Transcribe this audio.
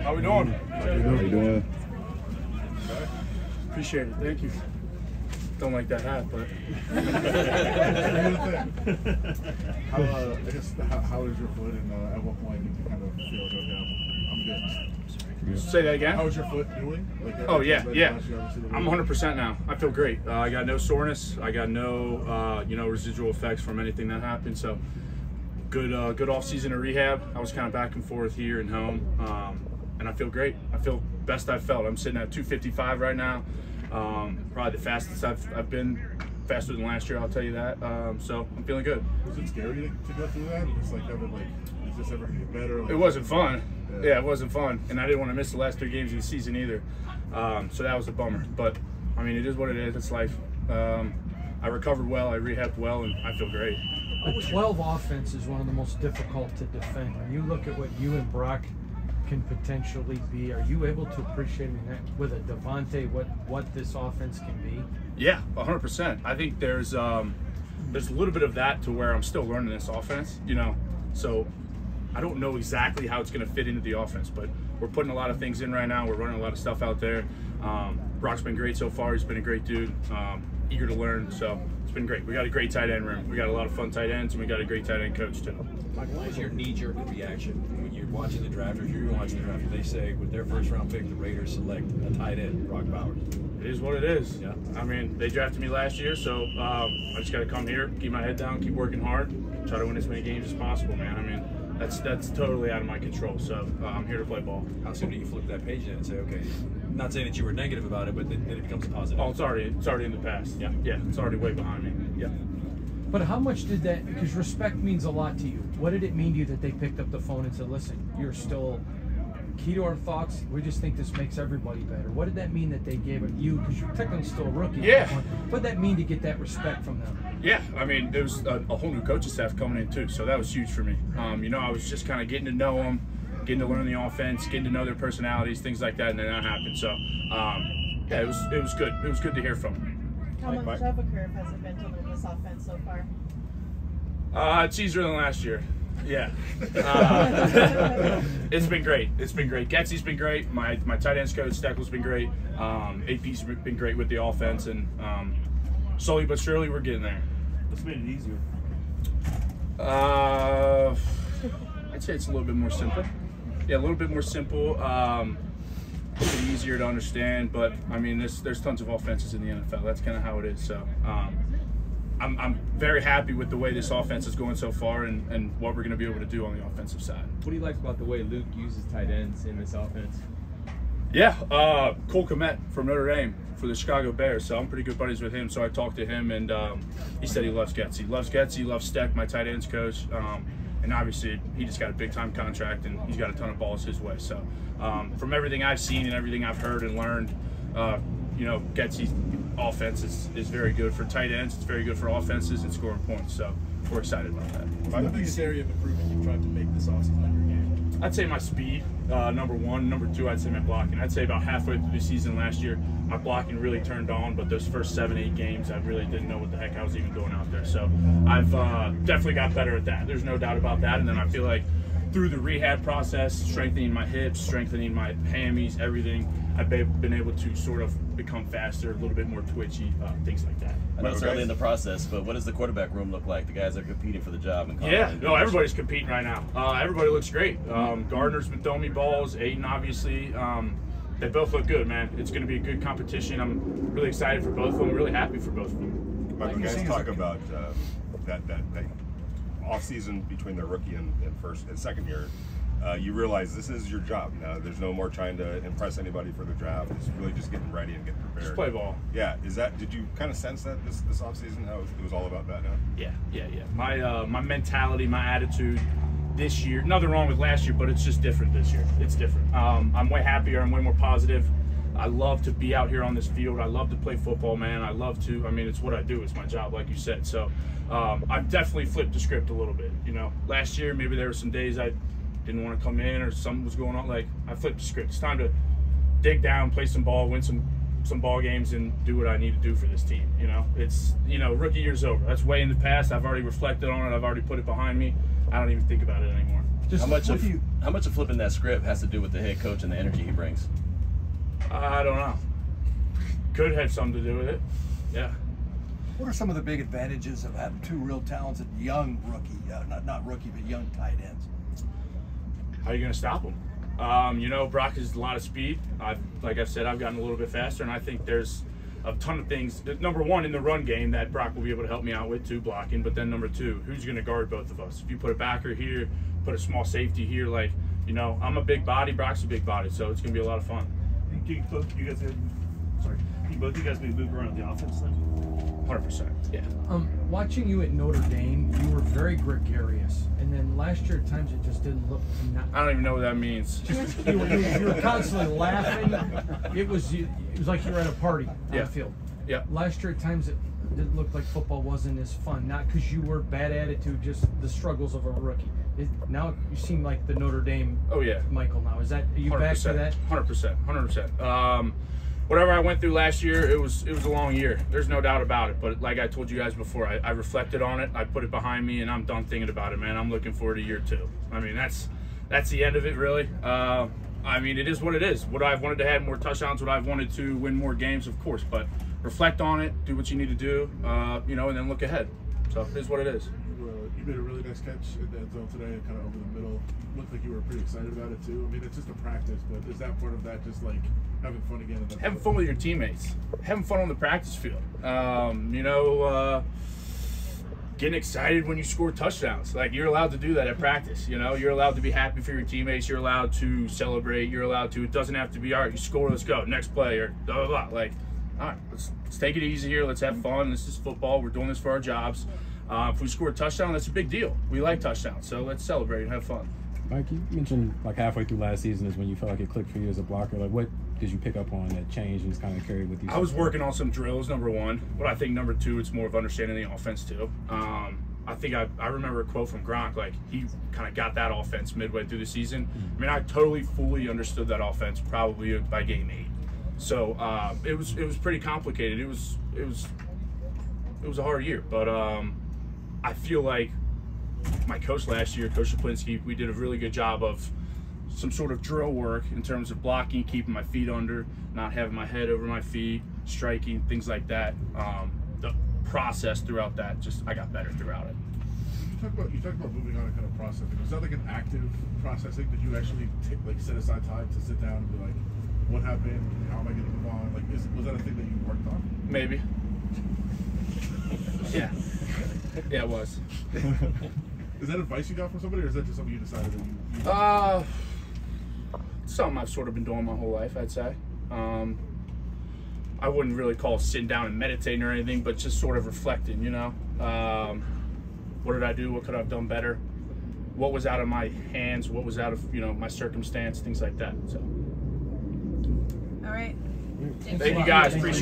How we doing? How you doing? Appreciate it. Thank you. Don't like that hat, but. How is your foot, and at what point did you kind of feel like, okay, I'm good? Say that again? How's your foot doing? Oh yeah. I'm 100% now. I feel great. I got no soreness. I got no, residual effects from anything that happened. So good off season of rehab. I was kind of back and forth here and home, and I feel great. I feel best I've felt. I'm sitting at 255 right now. Probably the fastest I've been, faster than last year, I'll tell you that. So I'm feeling good. Was it scary to go through that? It's like, is this ever gonna get better? Like, it wasn't fun. Yeah, it wasn't fun, and I didn't want to miss the last 3 games of the season either. So that was a bummer. But I mean, it is what it is. It's life. I recovered well. I rehabbed well, and I feel great. A 12 offense is one of the most difficult to defend. When you look at what you and Brock can potentially be, are you able to appreciate with a Devontae what this offense can be? Yeah, 100%. I think there's a little bit of that to where I'm still learning this offense, so I don't know exactly how it's going to fit into the offense, but we're putting a lot of things in right now. We're running a lot of stuff out there. Brock's been great so far. He's been a great dude, eager to learn, so it's been great. We got a great tight end room. We got a lot of fun tight ends, and we got a great tight end coach too. What is your knee-jerk reaction when you're watching the draft, or if you're watching the draft, they say with their first-round pick, the Raiders select a tight end, Brock Bowers? It is what it is. Yeah. I mean, they drafted me last year, so I just got to come here, keep my head down, keep working hard, try to win as many games as possible, man. I mean, that's totally out of my control, so I'm here to play ball. How soon do you flip that page in and say, okay, not saying that you were negative about it, but then it becomes a positive? Oh, it's already in the past. Yeah, it's already way behind me. Yeah. But how much did that, because respect means a lot to you, what did it mean to you that they picked up the phone and said, listen, you're still key to our thoughts, we just think this makes everybody better? What did that mean that they gave it you, because you're technically still a rookie? Yeah. What did that mean to get that respect from them? Yeah, I mean, there was a whole new coaching staff coming in too, so that was huge for me. I was just kind of getting to know them, getting to learn the offense, getting to know their personalities, things like that, and then that happened. So, yeah, it was good. It was good to hear from them. How much of a curve has it been to learn this offense so far? It's easier than last year. Yeah. It's been great. It's been great. Getsy's been great. My tight ends coach, Steckel's been great. AP's been great with the offense, and slowly but surely we're getting there. What's made it easier? I'd say it's a little bit more simple. Yeah, a little bit more simple. A little bit easier to understand, but I mean, there's tons of offenses in the NFL. That's kind of how it is. So I'm very happy with the way this offense is going so far, and what we're going to be able to do on the offensive side. What do you like about the way Luke uses tight ends in this offense? Yeah, Cole Kmet from Notre Dame for the Chicago Bears, so I'm pretty good buddies with him. So I talked to him, and he said he loves Getsy. Loves Getsy, loves Steck, my tight ends coach. And obviously, he just got a big-time contract, and he's got a ton of balls his way. So from everything I've seen and everything I've heard and learned, Getsy's offense is very good for tight ends. It's very good for offenses and scoring points. So we're excited about that. What's the biggest area of improvement you've tried to make this offseason on your game? I'd say my speed, number one. Number two, I'd say my blocking. I'd say about halfway through the season last year, my blocking really turned on, but those first 7-8 games, I really didn't know what the heck I was even doing out there. So I've definitely got better at that. There's no doubt about that. And then I feel like through the rehab process, strengthening my hips, strengthening my hammies, everything, I've been able to sort of become faster, a little bit more twitchy, things like that. I know it's early in the process, but what does the quarterback room look like? The guys that are competing for the job in college? Yeah, no, everybody's competing right now. Everybody looks great. Gardner's been throwing me balls. Aiden, obviously. They both look good, man. It's going to be a good competition. I'm really excited for both of them. Really happy for both of them. Michael, guys talk about that off season between their rookie and first and second year. You realize this is your job now. There's no more trying to impress anybody for the draft. It's really just getting ready and getting prepared. Just play ball. Yeah. Did you kind of sense that this off season, how it was all about that now? Yeah. My mentality, my attitude this year, nothing wrong with last year, but it's just different this year. It's different. I'm way happier. I'm way more positive. I love to be out here on this field. I love to play football, man. I mean, it's what I do. It's my job, like you said. So I've definitely flipped the script a little bit. Last year, maybe there were some days I didn't want to come in or something was going on. Like, I flipped the script. It's time to dig down, play some ball, win some ball games, and do what I need to do for this team. It's, rookie year's over. That's way in the past. I've already reflected on it. I've already put it behind me. I don't even think about it anymore. Just How much what of do you? how much of flipping that script has to do with the head coach and the energy he brings? I don't know. Could have something to do with it. Yeah. What are some of the big advantages of having two real talented young rookie, not rookie, but young tight ends? How are you going to stop him? You know, Brock has a lot of speed. Like I've said, I've gotten a little bit faster, and I think there's a ton of things. Number one, in the run game that Brock will be able to help me out with, too, blocking. But then number two, who's going to guard both of us? If you put a backer here, put a small safety here, like, you know, I'm a big body, Brock's a big body, so it's going to be a lot of fun. Can you both you guys maybe move around the offense then? 100%. Yeah. Watching you at Notre Dame, you were very gregarious, and then last year at times it just didn't look. I don't even know what that means. You were constantly laughing. It was like you were at a party on Yeah. the field. Yeah. Last year at times it didn't look like football wasn't as fun. Not because you were bad attitude, just the struggles of a rookie. Now you seem like the Notre Dame. Oh yeah. Michael. Now are you back to that? 100%. Whatever I went through last year, it was a long year. There's no doubt about it. But like I told you guys before, I reflected on it. I put it behind me, and I'm done thinking about it, man. I'm looking forward to year 2. I mean, that's the end of it, really. I mean, it is what it is. Would I have wanted to have more touchdowns? Would I have wanted to win more games? Of course. But reflect on it, do what you need to do, you know, and then look ahead. So it is what it is. You made a really nice catch in the end zone today, kind of over the middle. Looked like you were pretty excited about it too. I mean, it's just a practice, but is that part of that just like having fun again? Having fun with your teammates, having fun on the practice field. You know, getting excited when you score touchdowns. Like, you're allowed to do that at practice. You know, you're allowed to be happy for your teammates. You're allowed to celebrate. You're allowed to. It doesn't have to be, all right, you score, let's go, next play, or blah blah blah. Like, all right, let's take it easy here. Let's have fun. This is football. We're doing this for our jobs. If we score a touchdown, that's a big deal. We like touchdowns, so let's celebrate and have fun. Mike, you mentioned like halfway through last season is when you felt like it clicked for you as a blocker. Like, what did you pick up on that changed and just kind of carried with you? I was working on some drills, number one, but I think number two, it's more of understanding the offense too. I think I remember a quote from Gronk, like he kind of got that offense midway through the season. I mean, I totally fully understood that offense probably by game 8. So it was pretty complicated. It was a hard year, but I feel like my coach last year, Coach Shaplinski, we did a really good job of some sort of drill work in terms of blocking, keeping my feet under, not having my head over my feet, striking, things like that. The process throughout that, I got better throughout it. You talked about moving on and kind of processing. Was that like an active processing? Did you actually set aside time to sit down and be like, what happened? How am I going to move on? Like, was that a thing that you worked on? Maybe. Yeah. Yeah, it was. Is that advice you got from somebody, or is that just something you decided that you something I've sort of been doing my whole life, I'd say. I wouldn't really call sitting down and meditating or anything, but just sort of reflecting, you know. What did I do? What could I have done better? What was out of my hands? What was out of, you know, my circumstance? Things like that. So. All right. Thank you guys. Appreciate it.